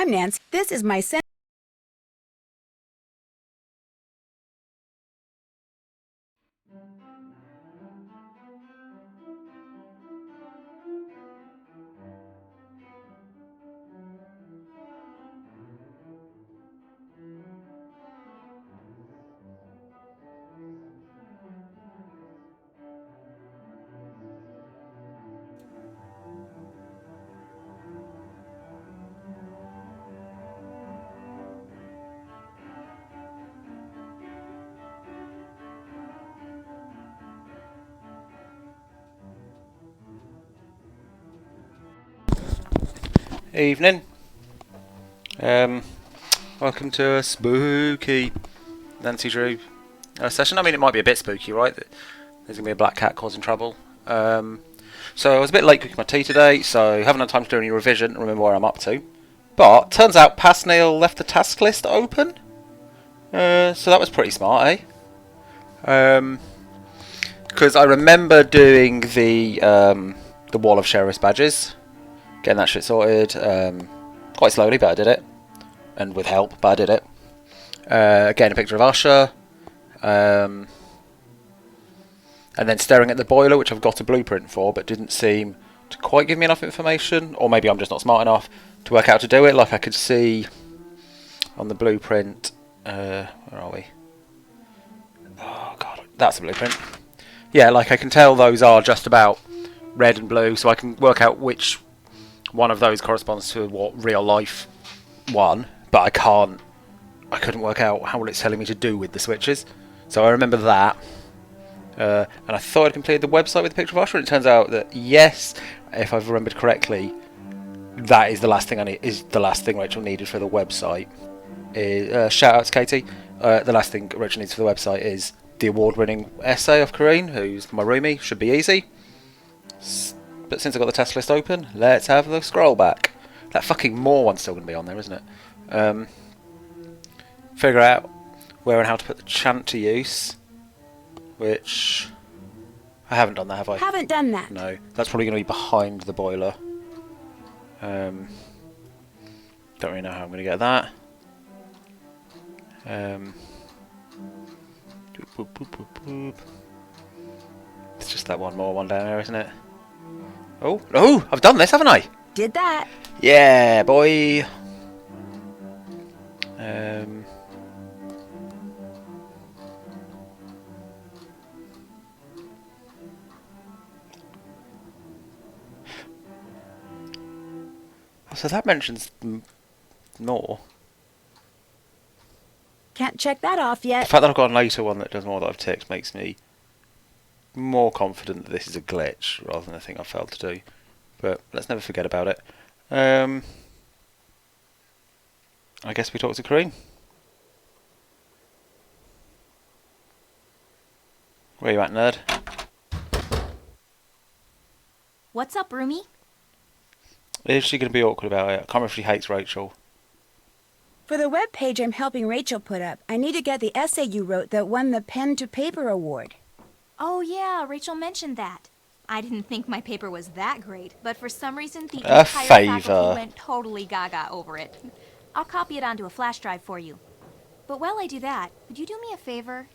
I'm Nancy. This is my Evening. Welcome to a spooky Nancy Drew session. I mean, it might be a bit spooky, right? There's going to be a black cat causing trouble. So I was a bit late cooking my tea today, so haven't had time to do any revision, remember where I'm up to. But turns out Past Neil left the task list open. So that was pretty smart, eh? Because I remember doing the wall of sheriff's badges, getting that shit sorted. Quite slowly, but I did it. And with help, but I did it. Getting a picture of Usher. And then staring at the boiler, which I've got a blueprint for, but didn't seem to quite give me enough information. Or maybe I'm just not smart enough to work out how to do it. Like I could see on the blueprint. Where are we? Oh, God. That's a blueprint. Yeah, like I can tell those are just about red and blue, so I can work out which one of those corresponds to what real life one, but I couldn't work out how it's telling me to do with the switches. So I remember that. And I thought I'd completed the website with a picture of Usher, and it turns out that yes, if I've remembered correctly, that is the last thing Rachel needed for the website. Shout out to Katie. The last thing Rachel needs for the website is the award-winning essay of Corrine, who's my roomie. Should be easy. But since I've got the test list open, let's have the scroll back. That fucking more one's still going to be on there, isn't it? Figure out where and how to put the chant to use. Which I haven't done that, have I? Haven't done that. No, that's probably going to be behind the boiler. Don't really know how I'm going to get that. Boop, boop, boop, boop. It's just that one more one down there, isn't it? Oh, I've done this, haven't I? Did that. Yeah, boy. So that mentions more. Can't check that off The yet. fact that I've got a later one that does more that I've ticked makes me more confident that this is a glitch rather than a thing I failed to do. But let's never forget about it. I guess we talk to Corrine. Where you at, nerd? What's up, Roomie? Is she going to be awkward about it? I can't remember if she hates Rachel. For the web page I'm helping Rachel put up, I need to get the essay you wrote that won the Pen to Paper award. Oh yeah, Rachel mentioned that. I didn't think my paper was that great, but for some reason the A entire favour. faculty went totally gaga over it. I'll copy it onto a flash drive for you. But while I do that, would you do me a favor?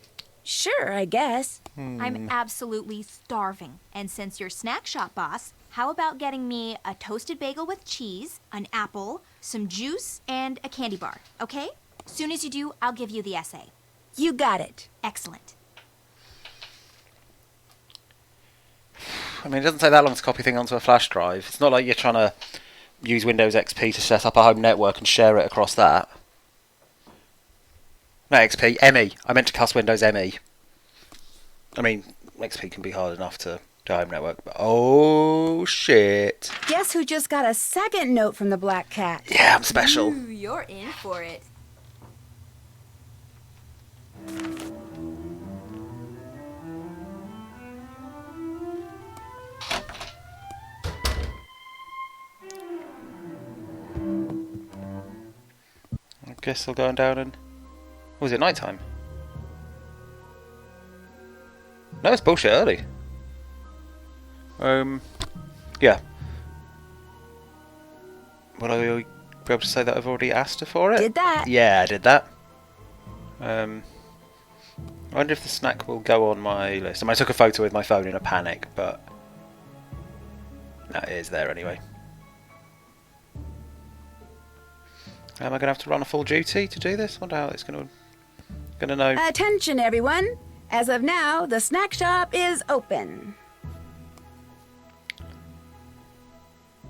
Sure, I guess. I'm absolutely starving, and since you're snack shop boss, how about getting me a toasted bagel with cheese, an apple, some juice, and a candy bar, okay? Soon as you do, I'll give you the essay. You got it. Excellent. I mean, it doesn't take that long to copy things onto a flash drive. It's not like you're trying to use Windows XP to set up a home network and share it across that. Not XP, ME. I meant to cuss Windows ME. I mean, XP can be hard enough to do a home network, but oh shit. Guess who just got a second note from the Black Cat? Yeah, I'm special. Ooh, you're in for it. I guess I'll go down and... Was it night time? No, it's bullshit early. Yeah. What are we be able to say that I've already asked her for it. Did that. Yeah, I did that. I wonder if the snack will go on my list. I mean, I took a photo with my phone in a panic, but no, it is there anyway. Am I going to have to run a full duty to do this? I wonder how it's going to know. Attention, everyone. As of now, the snack shop is open.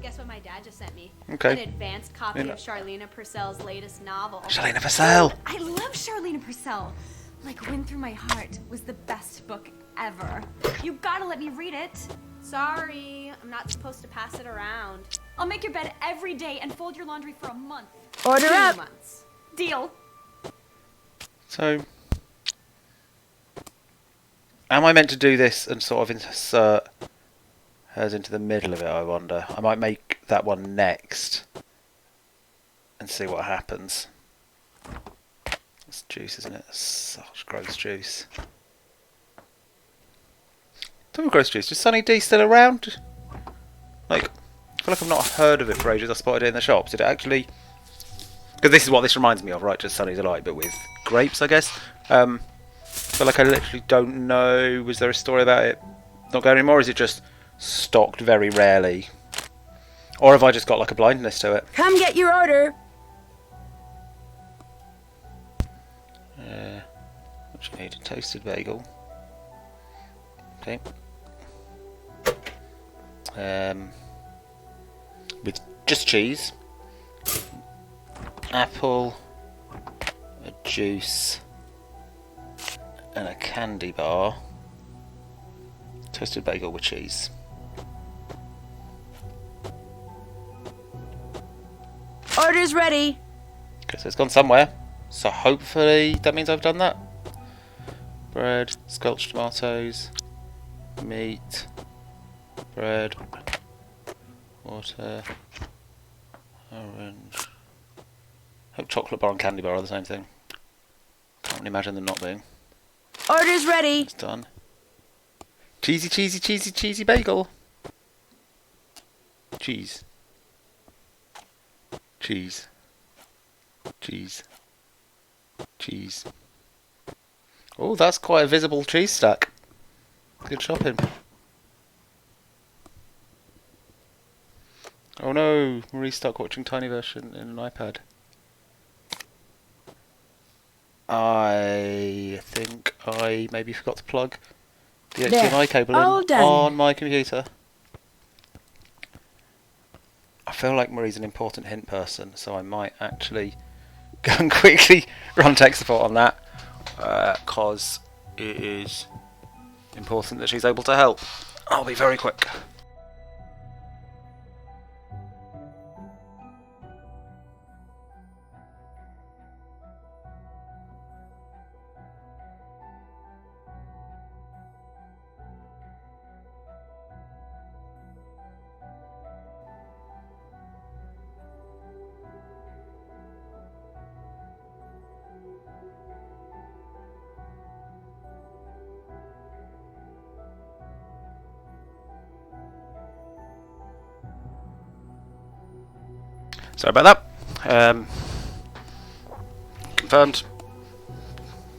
Guess what my dad just sent me? Okay. An advanced copy of Charlena Purcell's latest novel. Charlena Purcell! I love Charlena Purcell. Like Wind Through My Heart was the best book ever. You gotta let me read it. Sorry, I'm not supposed to pass it around. I'll make your bed every day and fold your laundry for a month. Order 2 up. months. Deal. So, am I meant to do this and sort of insert hers into the middle of it, I wonder? I might make that one next and see what happens. It's juice, isn't it? Such gross juice. Talking of gross juice, is Sunny D still around? Like, I feel like I've not heard of it for ages. I spotted it in the shops. Did it actually... Because this is what this reminds me of, right? Just Sunny Delight, but with grapes, I guess. I feel like I literally don't know. Was there a story about it not going anymore? Or is it just stocked very rarely? Or have I just got like a blindness to it? Come get your order. What you need? A toasted bagel. Okay. With just cheese, apple, a juice, and a candy bar. Toasted bagel with cheese. Order's ready. Okay, so it's gone somewhere. So hopefully that means I've done that. Bread, sculpted tomatoes, meat, bread, water, orange. Hope chocolate bar and candy bar are the same thing. Can't really imagine them not being. Order's ready. It's done. Cheesy, cheesy, cheesy, cheesy bagel. Cheese. Cheese. Cheese. Cheese. Oh, that's quite a visible cheese stack. Good shopping. Oh no, Marie's stuck watching tiny version in an iPad. I think I maybe forgot to plug the There. HDMI cable All in done. on my computer. I feel like Marie's an important hint person, so I might actually go and quickly run tech support on that, because it is important that she's able to help. I'll be very quick. Sorry about that. Confirmed.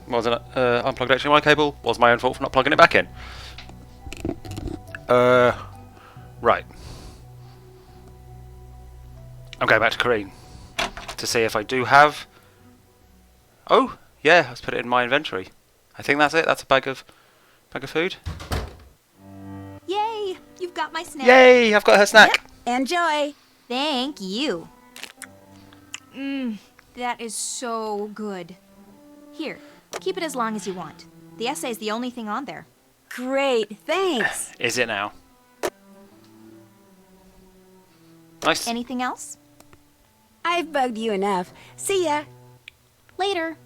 Was an unplugged HDMI cable. Was my own fault for not plugging it back in. Right. I'm going back to Kareen to see if I do have. Oh, yeah. Let's put it in my inventory. I think that's it. That's a bag of food. Yay! You've got my snack. Yay! I've got her snack. Yep. Enjoy. Thank you. That is so good. Here, keep it as long as you want. The essay is the only thing on there. Great. Thanks. Is it now? Nice. Anything else? I've bugged you enough. See ya. Later.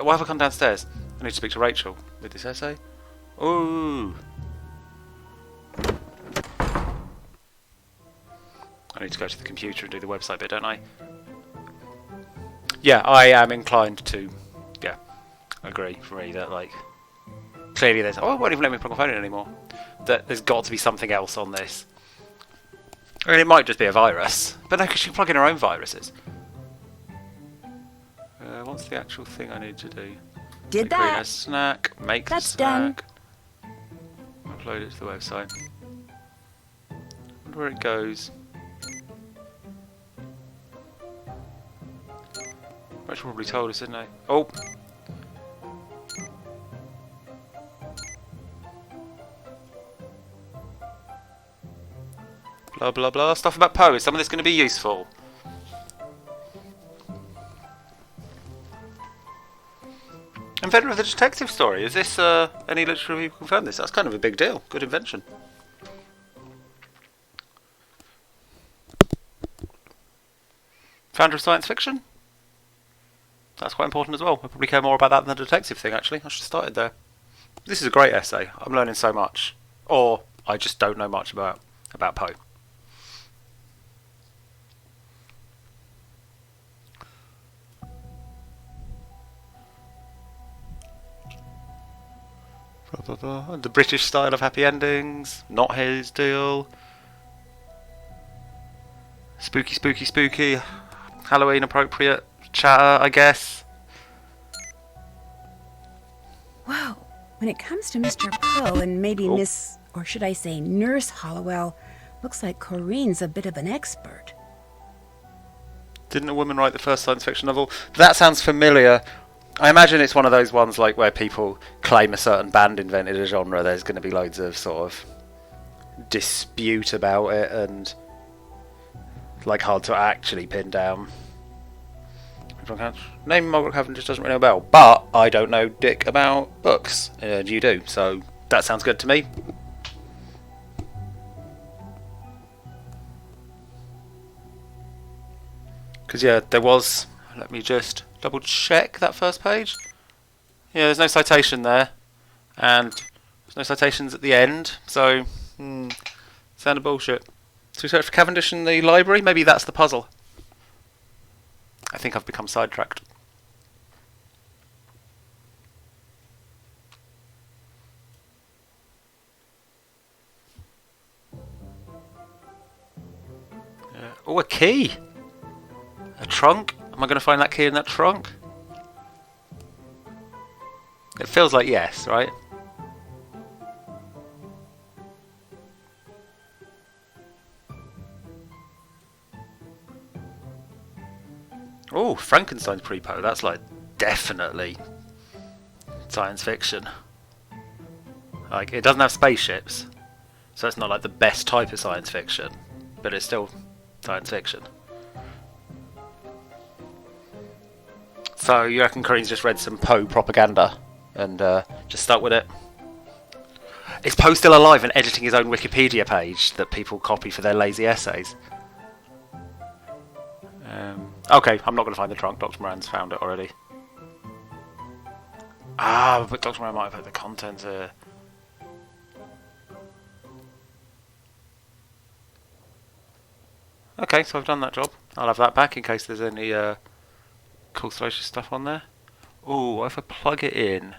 Why have I come downstairs? I need to speak to Rachel with this essay. Ooh. I need to go to the computer and do the website bit, don't I? Yeah, I am inclined to agree for me that, like, clearly there's... Oh, it won't even let me plug my phone in anymore. That there's got to be something else on this. I mean, it might just be a virus. But no, because she can plug in her own viruses. What's the actual thing I need to do? Did Create a that. snack, make the That's snack. Upload it to the website. Wonder where it goes. Rachel probably told us, didn't they? Oh! Blah blah blah. Stuff about Poe. Is some of this going to be useful? Inventor of the detective story. Is this any literature review confirm this? That's kind of a big deal. Good invention. Founder of science fiction? That's quite important as well. I probably care more about that than the detective thing, actually. I should have started there. This is a great essay. I'm learning so much. Or I just don't know much about Poe. The British style of happy endings. Not his deal. Spooky, spooky, spooky. Halloween appropriate chatter, I guess. Whoa. When it comes to Mr. Poe and maybe Miss, or should I say Nurse Hollowell, looks like Corinne's a bit of an expert. Didn't a woman write the first science fiction novel? That sounds familiar. I imagine it's one of those ones like where people claim a certain band invented a genre. There's going to be loads of sort of dispute about it and like hard to actually pin down. Name Margaret Cavendish just doesn't ring a bell, but I don't know dick about books, and you do, so that sounds good to me. Because yeah, there was. Let me just double check that first page. Yeah, there's no citation there, and there's no citations at the end, so sounded bullshit. So we search for Cavendish in the library. Maybe that's the puzzle. I think I've become sidetracked. Oh, a key! A trunk? Am I going to find that key in that trunk? It feels like yes, right? Oh, Frankenstein's pre-Poe. That's like definitely science fiction. Like, it doesn't have spaceships, so it's not like the best type of science fiction, but it's still science fiction. So you reckon Corinne's just read some Poe propaganda and just stuck with it? Is Poe still alive and editing his own Wikipedia page that people copy for their lazy essays? Okay, I'm not going to find the trunk. Dr. Moran's found it already. Ah, but Dr. Moran might have had the content here. Okay, so I've done that job. I'll have that back in case there's any cool salacious stuff on there. Oh, what if I plug it in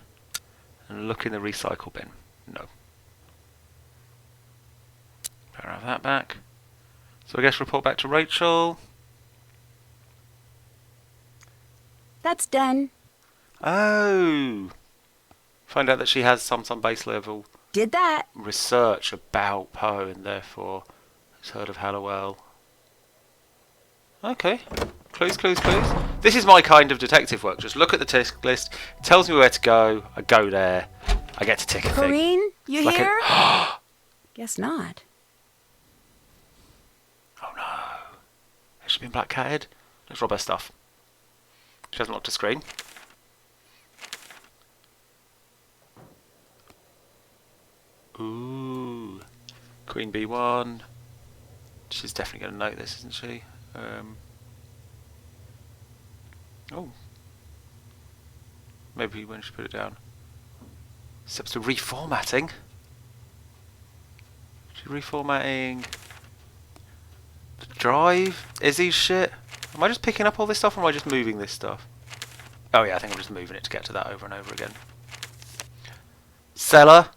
and look in the recycle bin? No. Better have that back. So I guess report back to Rachel. That's done. Oh! Find out that she has some base level Did that. research about Poe and therefore has heard of Hallowell. Okay. Clues, clues, clues. This is my kind of detective work. Just look at the tick list, tells me where to go, I go there, I get to tick a thing. Corinne, you Like here? Guess not. Oh no. Has she been black-catted? Let's rob her stuff. She hasn't locked a screen. Ooh. Queen B1. She's definitely going to note this, isn't she? Oh. Maybe when she put it down. Steps to reformatting. She reformatting the drive? Izzy's shit? Am I just picking up all this stuff or am I just moving this stuff? Oh yeah, I think I'm just moving it to get to that over and over again. Cellar.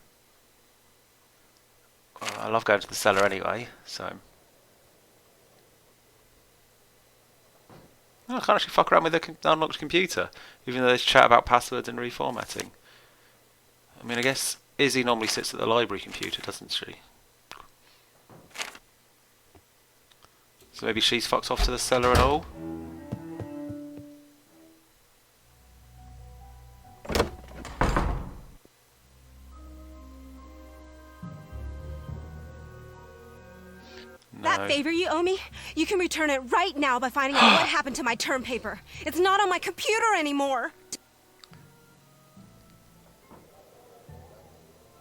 Well, I love going to the cellar anyway, so... Oh, I can't actually fuck around with the unlocked computer, even though there's chat about passwords and reformatting. I mean, I guess Izzy normally sits at the library computer, doesn't she? So maybe she's fucked off to the cellar and all? That favor you owe me, you can return it right now by finding out what happened to my term paper. It's not on my computer anymore.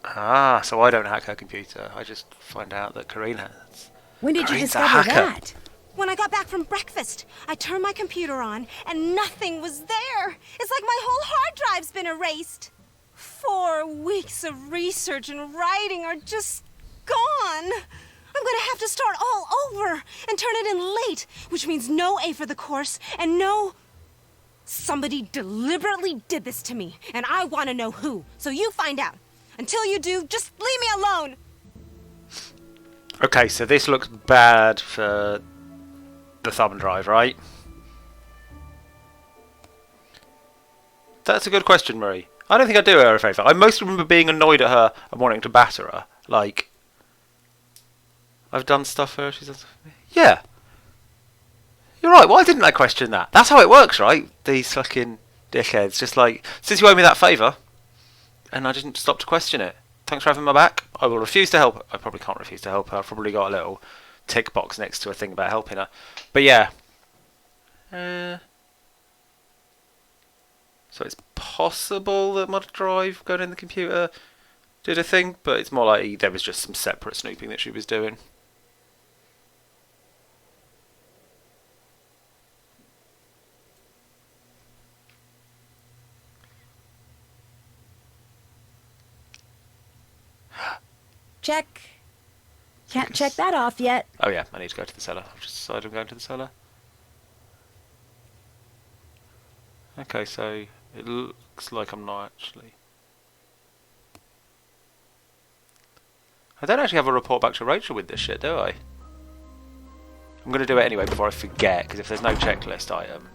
Ah, so I don't hack her computer. I just find out that Corrine has. When did you Corinne's a discover hacker. that? When I got back from breakfast, I turned my computer on and nothing was there. It's like my whole hard drive's been erased. 4 weeks of research and writing are just gone. I'm gonna have to start all over and turn it in late, which means no A for the course and no... Somebody deliberately did this to me, and I want to know who, so you find out. Until you do, just leave me alone. Okay, so this looks bad for the thumb drive, right? That's a good question, Marie. I don't think I do her a favour. I mostly remember being annoyed at her and wanting to batter her. Like, I've done stuff for her, she's done stuff for me. Yeah. You're right, why didn't I question that? That's how it works, right? These fucking dickheads. Just like, since you owe me that favour, and I didn't stop to question it. Thanks for having my back. I will refuse to help. I probably can't refuse to help her. I've probably got a little tick box next to a thing about helping her. But yeah. So it's possible that mod drive going in the computer did a thing, but it's more likely there was just some separate snooping that she was doing. Check. Can't check that off yet. Oh yeah, I need to go to the cellar. I've just decided I'm going to the cellar. Okay, so it looks like I'm not actually. I don't actually have a report back to Rachel with this shit, do I? I'm going to do it anyway before I forget, because if there's no checklist item,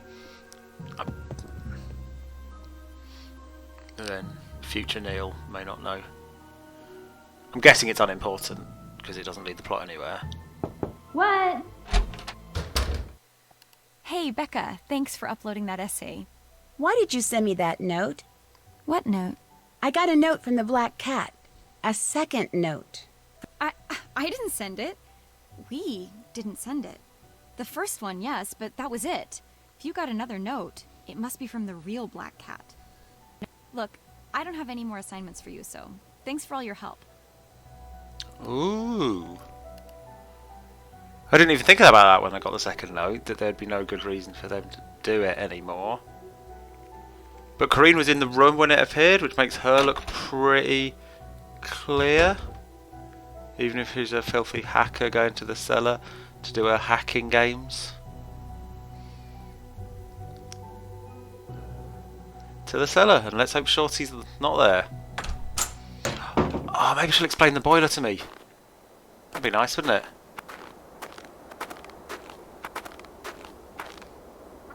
then future Neil may not know. I'm guessing it's unimportant, because it doesn't lead the plot anywhere. What? Hey, Becca, thanks for uploading that essay. Why did you send me that note? What note? I got a note from the Black Cat. A second note. I didn't send it. We didn't send it. The first one, yes, but that was it. If you got another note, it must be from the real Black Cat. Look, I don't have any more assignments for you, so thanks for all your help. Ooh. I didn't even think about that when I got the second note, that there'd be no good reason for them to do it anymore. But Corrine was in the room when it appeared, which makes her look pretty clear. Even if she's a filthy hacker going to the cellar to do her hacking games. To the cellar, and let's hope Shorty's not there. Oh, maybe she'll explain the boiler to me. That'd be nice, wouldn't it?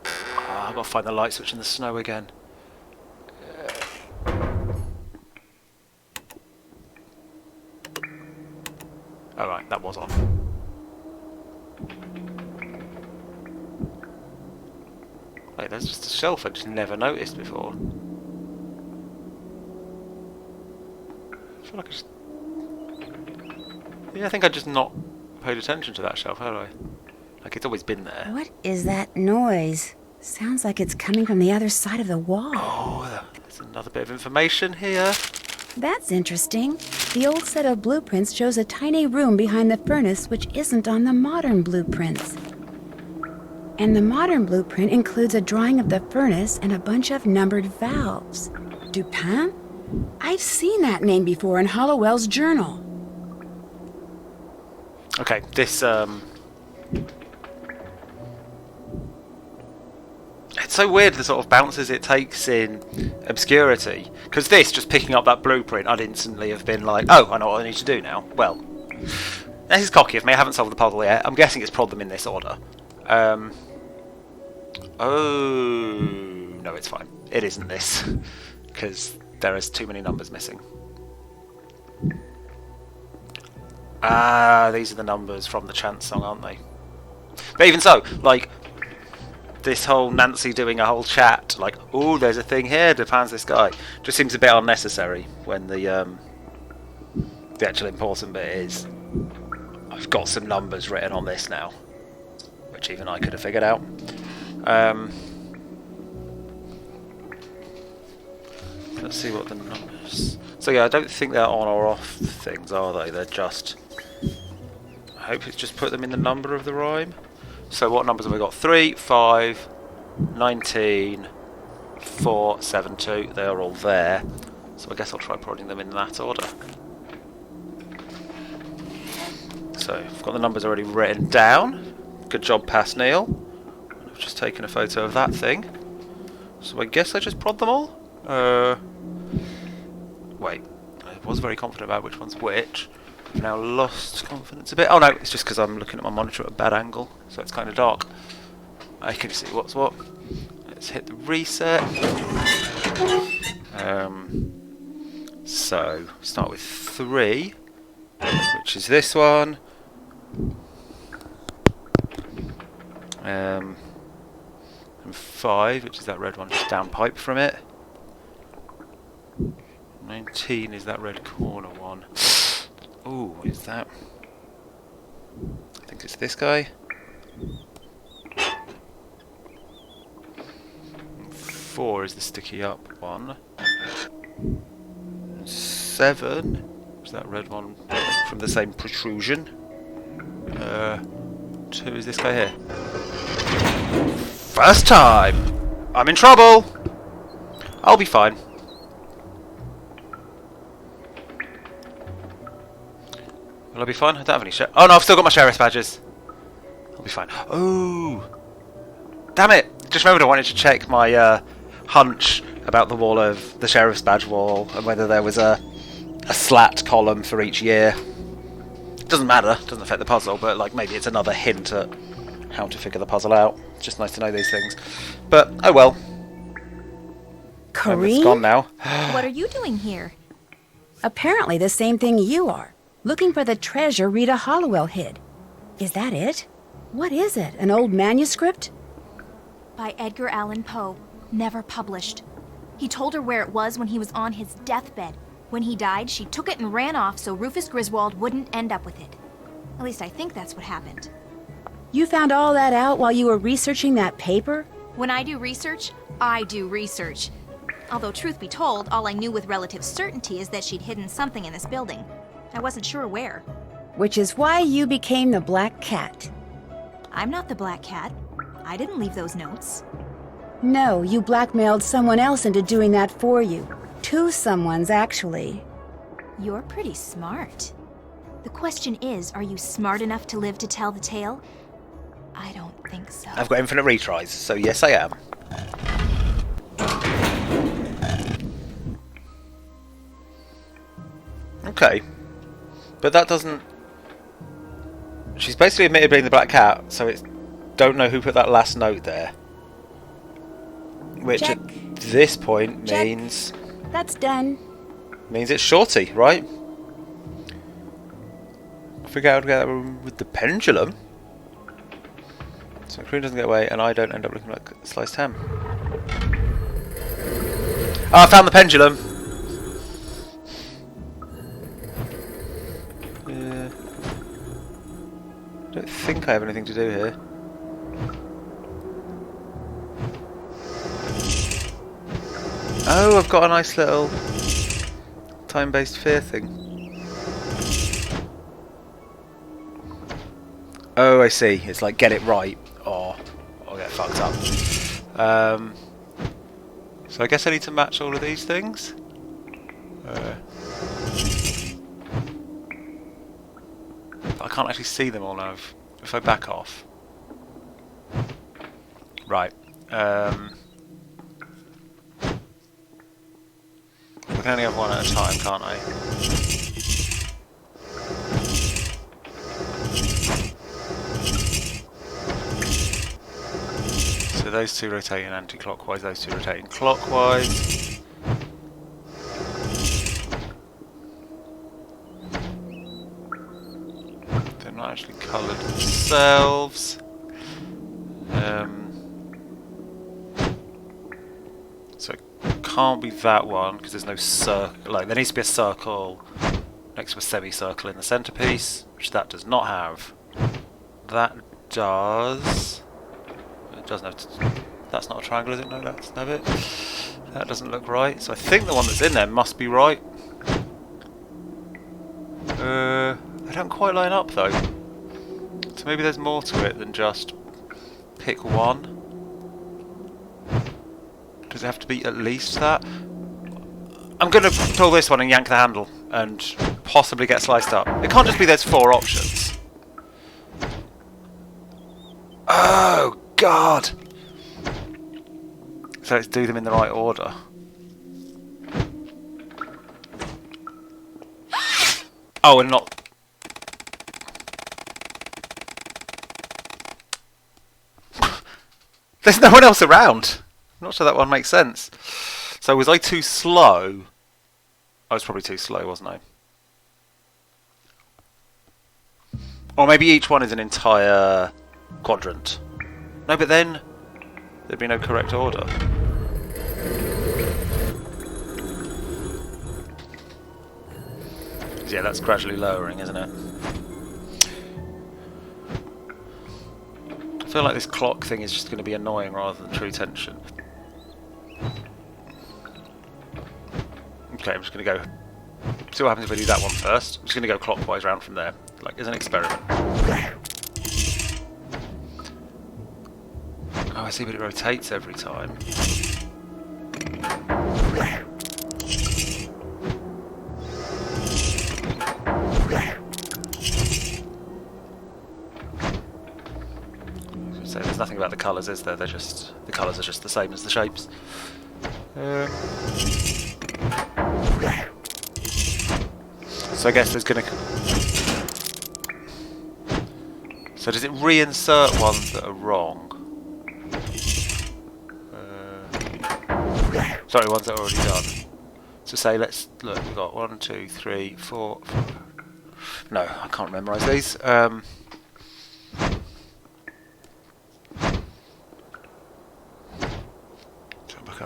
Oh, I've got to find the light switch in the snow again. Alright, that was on. Wait, there's just a shelf I just never noticed before. I feel like I just... Yeah, I think I just not paid attention to that shelf, had I? Like, it's always been there. What is that noise? Sounds like it's coming from the other side of the wall. Oh, there's another bit of information here. That's interesting. The old set of blueprints shows a tiny room behind the furnace which isn't on the modern blueprints. And the modern blueprint includes a drawing of the furnace and a bunch of numbered valves. Dupin? I've seen that name before in Hollowell's journal. Okay, this, it's so weird the sort of bounces it takes in obscurity. Because this, just picking up that blueprint, I'd instantly have been like, oh, I know what I need to do now. Well, this is cocky of me. I haven't solved the puzzle yet. I'm guessing it's prod them in this order. Oh, no, it's fine. It isn't this. Because there is too many numbers missing. Ah, these are the numbers from the chant song, aren't they? But even so, like, this whole Nancy doing a whole chat, like, oh, there's a thing here, depends this guy, just seems a bit unnecessary when the actual important bit is, I've got some numbers written on this now, which even I could have figured out. Let's see what the numbers... So yeah, I don't think they're on or off things, are they? They're just... I hope it's just put them in the number of the rhyme. So what numbers have we got? 3, 5, 19, 4, 7, 2. They are all there. So I guess I'll try prodding them in that order. So I've got the numbers already written down. Good job, past Neil. I've just taken a photo of that thing. So I guess I just prod them all? Wait. I was very confident about which one's which. I've now lost confidence a bit. Oh no, it's just because I'm looking at my monitor at a bad angle, so it's kind of dark. I can see what's what. Let's hit the reset. So, start with 3, which is this one. And 5, which is that red one just downpipe from it. 19 is that red corner one. Ooh, is that? I think it's this guy. 4 is the sticky up one. 7 is that red one from the same protrusion. 2 is this guy here. First time! I'm in trouble! I'll be fine. Will I be fine? I don't have any sheriff... Oh no, I've still got my sheriff's badges. I'll be fine. Oh! Damn it! Just remembered I wanted to check my hunch about the wall of the sheriff's badge wall and whether there was a slat column for each year. Doesn't matter, doesn't affect the puzzle, but like maybe it's another hint at how to figure the puzzle out. It's just nice to know these things. But, oh well. It's gone Kareem? now. What are you doing here? Apparently the same thing you are. Looking for the treasure Rita Hollowell hid. Is that it? What is it? An old manuscript? By Edgar Allan Poe. Never published. He told her where it was when he was on his deathbed. When he died, she took it and ran off so Rufus Griswold wouldn't end up with it. At least I think that's what happened. You found all that out while you were researching that paper? When I do research, I do research. Although, truth be told, all I knew with relative certainty is that she'd hidden something in this building. I wasn't sure where. Which is why you became the Black Cat. I'm not the Black Cat. I didn't leave those notes. No, you blackmailed someone else into doing that for you. 2 someones, actually. You're pretty smart. The question is, are you smart enough to live to tell the tale? I don't think so. I've got infinite retries, so yes I am. Okay. But that doesn't... She's basically admitted being the Black Cat, so it's... Don't know who put that last note there. Which Check. at this point Check. means... That's done. Means it's Shorty, right? Figure out how to get that with the pendulum. So Cream doesn't get away and I don't end up looking like sliced ham. Oh, I found the pendulum! Yeah. I don't think I have anything to do here. Oh, I've got a nice little time-based fear thing. Oh, I see. It's like get it right or I'll get fucked up. So I guess I need to match all of these things. But I can't actually see them all now if I back off. Right. I can only have one at a time, can't I? So those two rotating anti-clockwise, those two rotating clockwise. They're not actually coloured themselves. So it can't be that one because there's no circle. Like there needs to be a circle next to a semicircle in the centerpiece, which that does not have. That does. It doesn't have. That's not a triangle, is it? No, that's not it. That doesn't look right. So I think the one that's in there must be right. They don't quite line up though. So maybe there's more to it than just pick one. Does it have to be at least that? I'm going to pull this one and yank the handle and possibly get sliced up. It can't just be there's 4 options. Oh, God! So let's do them in the right order. Oh, and not... There's no one else around! I'm not sure that one makes sense. So was I too slow? I was probably too slow, wasn't I? Or maybe each one is an entire quadrant. No, but then there'd be no correct order. Yeah, that's gradually lowering, isn't it? I feel like this clock thing is just going to be annoying rather than true tension. Okay, I'm just going to go see what happens if I do that one first. I'm just going to go clockwise round from there, like as an experiment. Oh, I see, but it rotates every time. So there's nothing about the colours, is there? They're just the colours are just the same as the shapes. So I guess there's gonna. So does it reinsert ones that are wrong? Sorry, ones that are already done. So say let's look. We've got 1, 2, 3, 4. No, I can't memorise these. I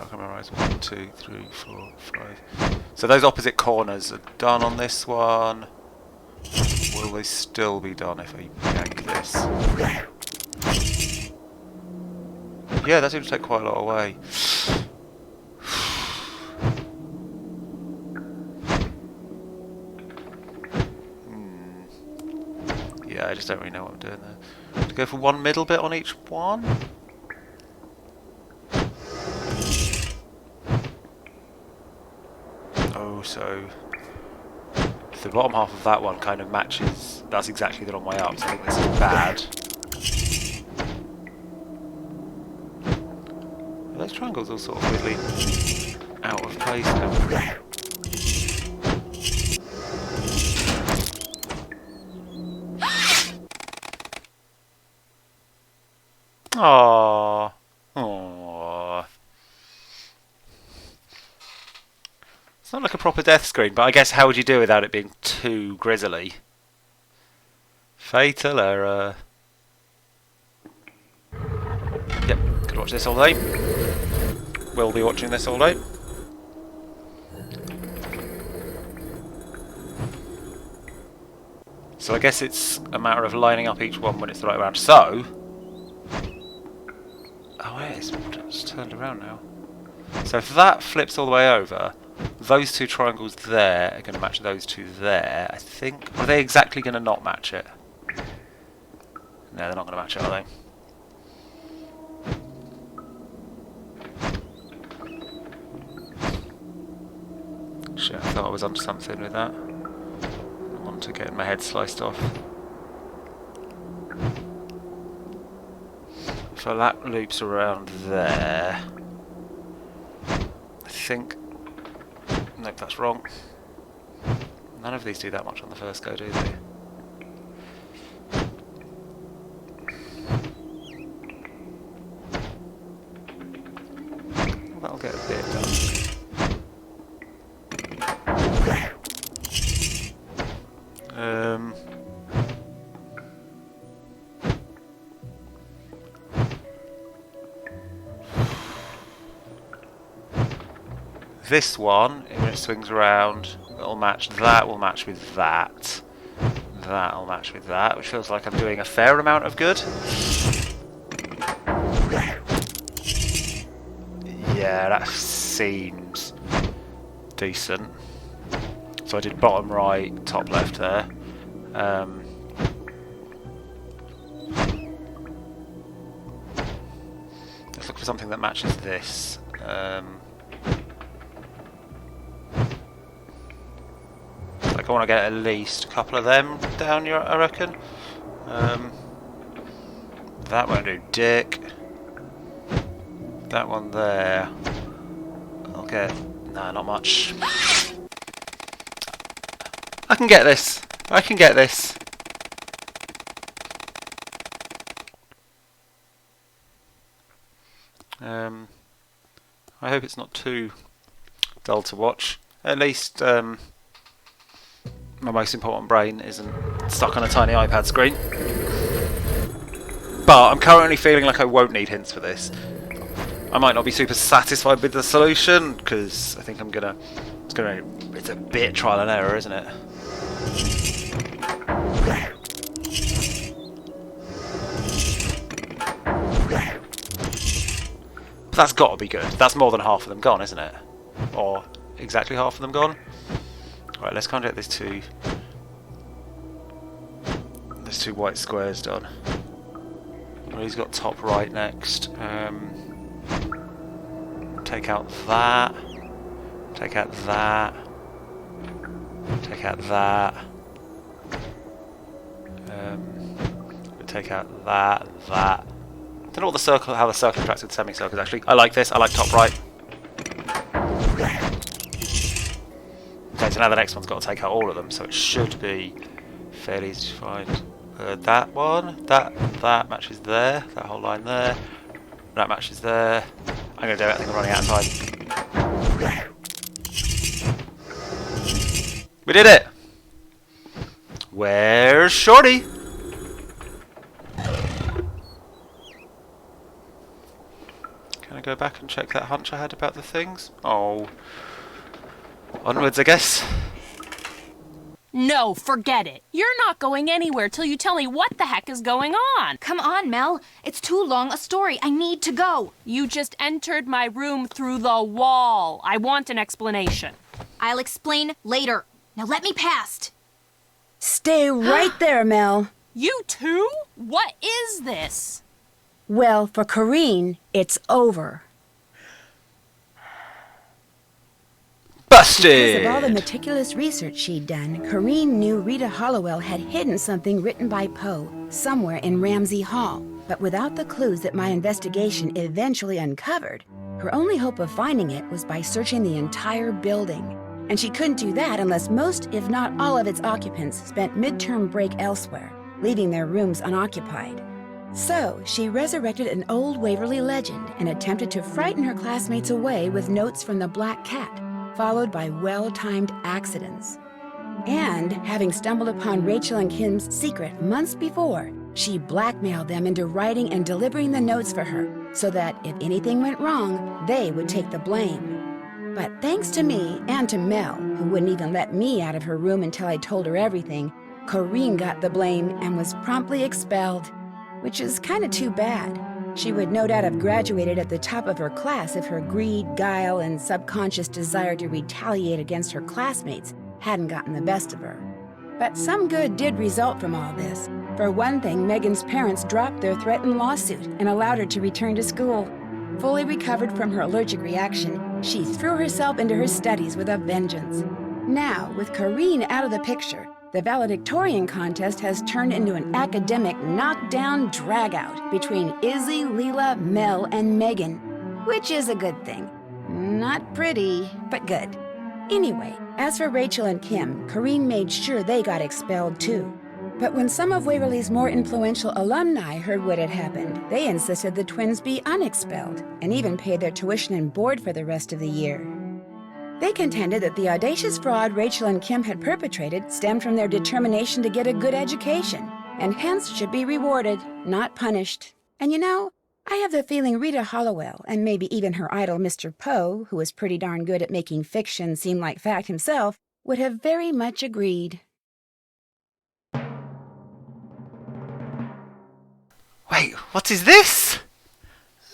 can memorise 1, 2, 3, 4, 5. So those opposite corners are done on this one. Will they still be done if I yank this? Yeah, that seems to take quite a lot away. Yeah, I just don't really know what I'm doing there. To go for one middle bit on each one? Oh, so the bottom half of that one kind of matches. That's exactly the wrong way up, so I think this is bad. Those triangles all sort of weirdly out of place now. Aww. Aww. It's not like a proper death screen, but I guess how would you do without it being too grisly? Fatal error. Yep, could watch this all day. Will be watching this all day. So I guess it's a matter of lining up each one when it's the right round. So... Oh, it's turned around now. So if that flips all the way over, those two triangles there are going to match those two there, I think. Are they exactly going to not match it? No, they're not going to match it, are they? Shit, I thought I was onto something with that. I want to get my head sliced off. So that loops around there. I think... Nope, that's wrong. None of these do that much on the first go, do they? Well, that'll get a bit done. This one, when it swings around, it'll match that, will match with that. That'll match with that, which feels like I'm doing a fair amount of good. Yeah, that seems decent. So I did bottom right, top left there. Let's look for something that matches this. Like I want to get at least a couple of them down here, I reckon. That won't do dick. That one there. I'll get... Nah, not much. I can get this. I can get this. I hope it's not too dull to watch. At least my most important brain isn't stuck on a tiny iPad screen. But I'm currently feeling like I won't need hints for this. I might not be super satisfied with the solution because I think it's a bit trial and error, isn't it? But that's got to be good. That's more than half of them gone, isn't it? Or exactly half of them gone. Right, let's kind of get these two white squares done. Well, he's got top right next. Take out that. Take out that. Take out that. Take out that. That. I don't know what how the circle interacts with semicircles actually. I like this. I like top right. Okay, so now the next one's got to take out all of them, so it should be fairly easy to find. That one, that matches there, that whole line there, that matches there. I'm going to do it, I think I'm running out of time. We did it! Where's Shorty? Can I go back and check that hunch I had about the things? Oh. Onwards, I guess. No, forget it. You're not going anywhere till you tell me what the heck is going on. Come on, Mel. It's too long a story. I need to go. You just entered my room through the wall. I want an explanation. I'll explain later. Now let me past. Stay right there, Mel. You too? What is this? Well, for Corrine, it's over. Busted! Because of all the meticulous research she'd done, Corrine knew Rita Hollowell had hidden something written by Poe somewhere in Ramsey Hall. But without the clues that my investigation eventually uncovered, her only hope of finding it was by searching the entire building. And she couldn't do that unless most, if not all of its occupants spent midterm break elsewhere, leaving their rooms unoccupied. So, she resurrected an old Waverly legend and attempted to frighten her classmates away with notes from the Black Cat, followed by well-timed accidents. And, having stumbled upon Rachel and Kim's secret months before, she blackmailed them into writing and delivering the notes for her, so that if anything went wrong, they would take the blame. But thanks to me and to Mel, who wouldn't even let me out of her room until I told her everything, Corrine got the blame and was promptly expelled. Which is kinda too bad. She would no doubt have graduated at the top of her class if her greed, guile, and subconscious desire to retaliate against her classmates hadn't gotten the best of her. But some good did result from all this. For one thing, Megan's parents dropped their threatened lawsuit and allowed her to return to school. Fully recovered from her allergic reaction, she threw herself into her studies with a vengeance. Now, with Corrine out of the picture, the valedictorian contest has turned into an academic knockdown dragout between Izzy, Leela, Mel, and Megan, which is a good thing. Not pretty, but good. Anyway, as for Rachel and Kim, Corrine made sure they got expelled too. But when some of Waverly's more influential alumni heard what had happened, they insisted the twins be unexpelled and even paid their tuition and board for the rest of the year. They contended that the audacious fraud Rachel and Kim had perpetrated stemmed from their determination to get a good education, and hence should be rewarded, not punished. And you know, I have the feeling Rita Hollowell, and maybe even her idol Mr. Poe, who was pretty darn good at making fiction seem like fact himself, would have very much agreed. Wait, what is this?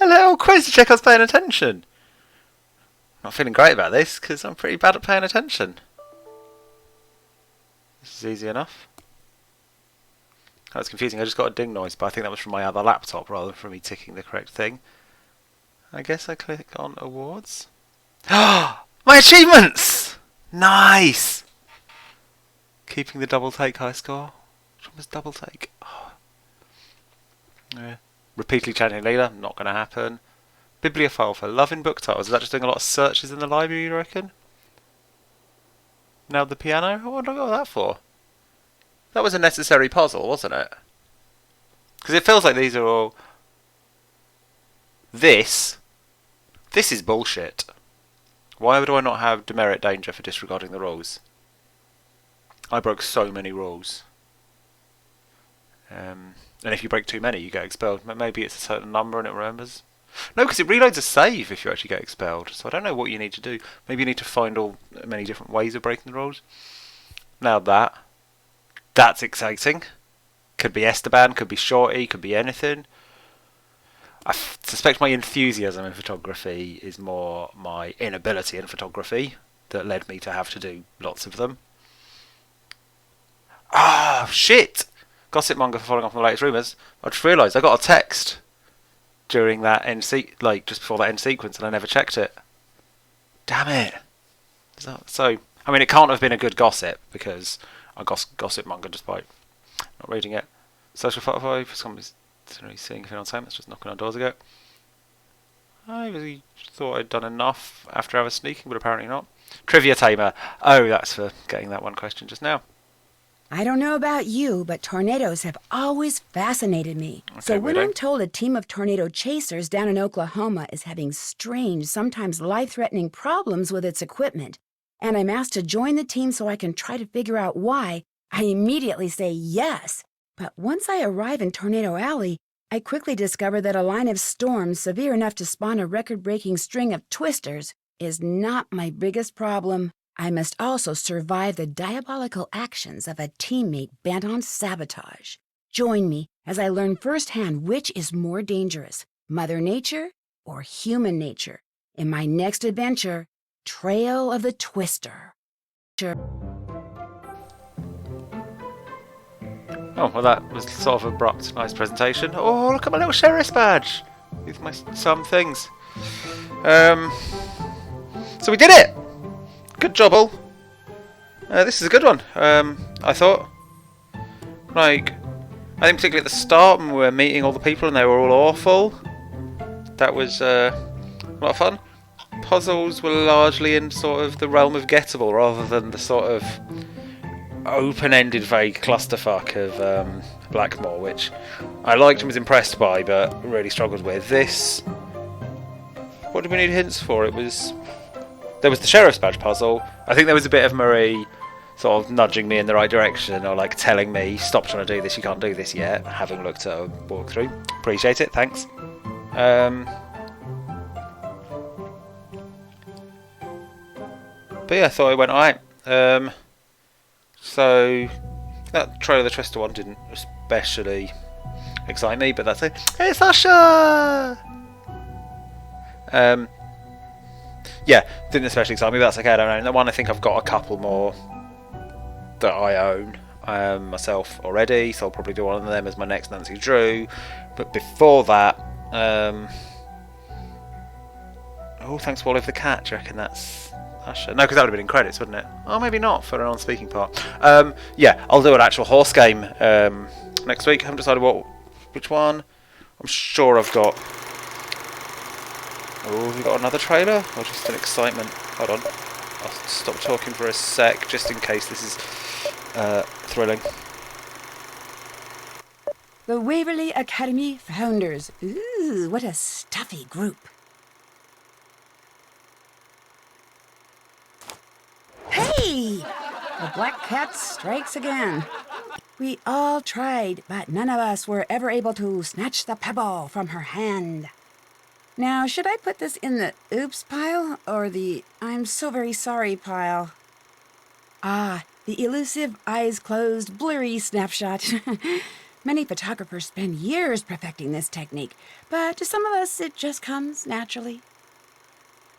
A little quiz to check I was paying attention. Not feeling great about this because I'm pretty bad at paying attention. This is easy enough. That was confusing. I just got a ding noise, but I think that was from my other laptop rather than from me ticking the correct thing. I guess I click on awards. My achievements! Nice! Keeping the double take high score. Which one was double take? Oh. Yeah. Repeatedly changing leader. Not going to happen. Bibliophile for loving book titles. Is that just doing a lot of searches in the library, you reckon? Now the piano? What did I got that for? That was a necessary puzzle, wasn't it? Because it feels like these are all... This is bullshit. Why would I not have demerit danger for disregarding the rules? I broke so many rules. And if you break too many, you get expelled. Maybe it's a certain number and it remembers. No, because it reloads a save if you actually get expelled. So I don't know what you need to do. Maybe you need to find many different ways of breaking the rules. Now that's exciting. Could be Esteban, could be Shorty, could be anything. I suspect my enthusiasm in photography is more my inability in photography that led me to have to do lots of them. Ah, shit! Gossip monger for following up on the latest rumours. I just realised I got a text during that just before that end sequence, and I never checked it. Damn it! So, I mean, it can't have been a good gossip because I gossip monger just by not reading it. Social photo for somebody's seeing if anyone's home. That's just knocking on doors ago. I really thought I'd done enough after I was sneaking, but apparently not. Trivia tamer. Oh, that's for getting that one question just now. I don't know about you, but tornadoes have always fascinated me. Okay, So when Widow. I'm told a team of tornado chasers down in Oklahoma is having strange, sometimes life-threatening problems with its equipment, and I'm asked to join the team so I can try to figure out why, I immediately say yes. But once I arrive in Tornado Alley, I quickly discover that a line of storms severe enough to spawn a record-breaking string of twisters is not my biggest problem. I must also survive the diabolical actions of a teammate bent on sabotage. Join me as I learn firsthand which is more dangerous, Mother Nature or human nature, in my next adventure, Trail of the Twister. Oh, well that was sort of abrupt. Nice presentation. Oh, look at my little sheriff's badge with my some things. So we did it! Good job, all. This is a good one. I thought. I think particularly at the start when we were meeting all the people and they were all awful. That was a lot of fun. Puzzles were largely in sort of the realm of gettable rather than the sort of open-ended vague clusterfuck of Blackmore, which I liked and was impressed by but really struggled with. This... What did we need hints for? There was the sheriff's badge puzzle. I think there was a bit of Marie sort of nudging me in the right direction or like telling me, stop trying to do this, you can't do this yet, having looked at a walkthrough. Appreciate it, thanks. But yeah, I thought it went alright. So that Trail of the Twister one didn't especially excite me, but that's it. Hey Sasha! Yeah, didn't especially excite me, but that's okay, I don't know. That one I think I've got a couple more that I own myself already, so I'll probably do one of them as my next Nancy Drew. But before that, oh, thanks for Olive the Cat, do you reckon that's Asher? No, because that would have been in credits, wouldn't it? Oh, maybe not, for an on-speaking part. Yeah, I'll do an actual horse game next week. I haven't decided which one. I'm sure I've got... Oh, have we got another trailer? Or just an excitement? Hold on. I'll stop talking for a sec, just in case this is thrilling. The Waverly Academy founders. Ooh, what a stuffy group. Hey! The black cat strikes again. We all tried, but none of us were ever able to snatch the pebble from her hand. Now, should I put this in the oops pile or the I'm so very sorry pile? Ah, the elusive eyes closed, blurry snapshot. Many photographers spend years perfecting this technique, but to some of us it just comes naturally.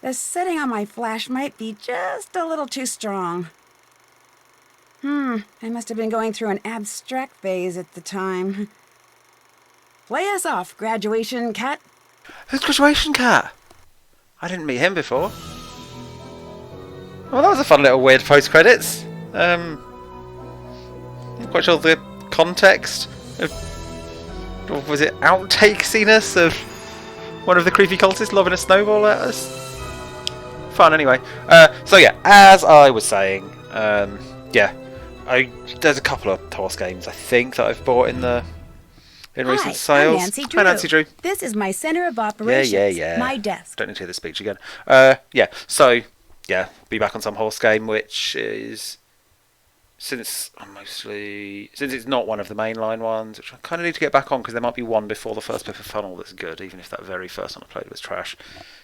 The setting on my flash might be just a little too strong. I must have been going through an abstract phase at the time. Play us off, graduation cat. Who's Graduation Cat? I didn't meet him before. Well, that was a fun little weird post-credits. Not quite sure the context. Or was it outtakes-iness of one of the creepy cultists lobbing a snowball at us? Fun, anyway. So yeah, as I was saying, yeah, there's a couple of horse games I think that I've bought in recent sales. I'm Nancy Drew. Hi, Nancy Drew. This is my center of operations. Yeah. My desk. Don't need to hear the speech again. Yeah. So yeah, be back on some horse game, which is since it's not one of the mainline ones, which I kind of need to get back on because there might be one before the first Pippa Funnel that's good, even if that very first one I played was trash.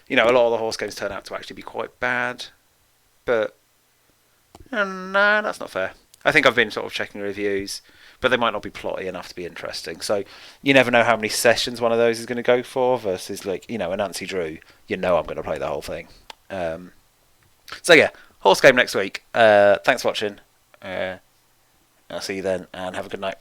You know, a lot of the horse games turn out to actually be quite bad, but no, that's not fair. I think I've been sort of checking reviews, but they might not be plotty enough to be interesting. So you never know how many sessions one of those is going to go for versus, like, you know, a Nancy Drew. You know I'm going to play the whole thing. So yeah, horse game next week. Thanks for watching. I'll see you then, and have a good night.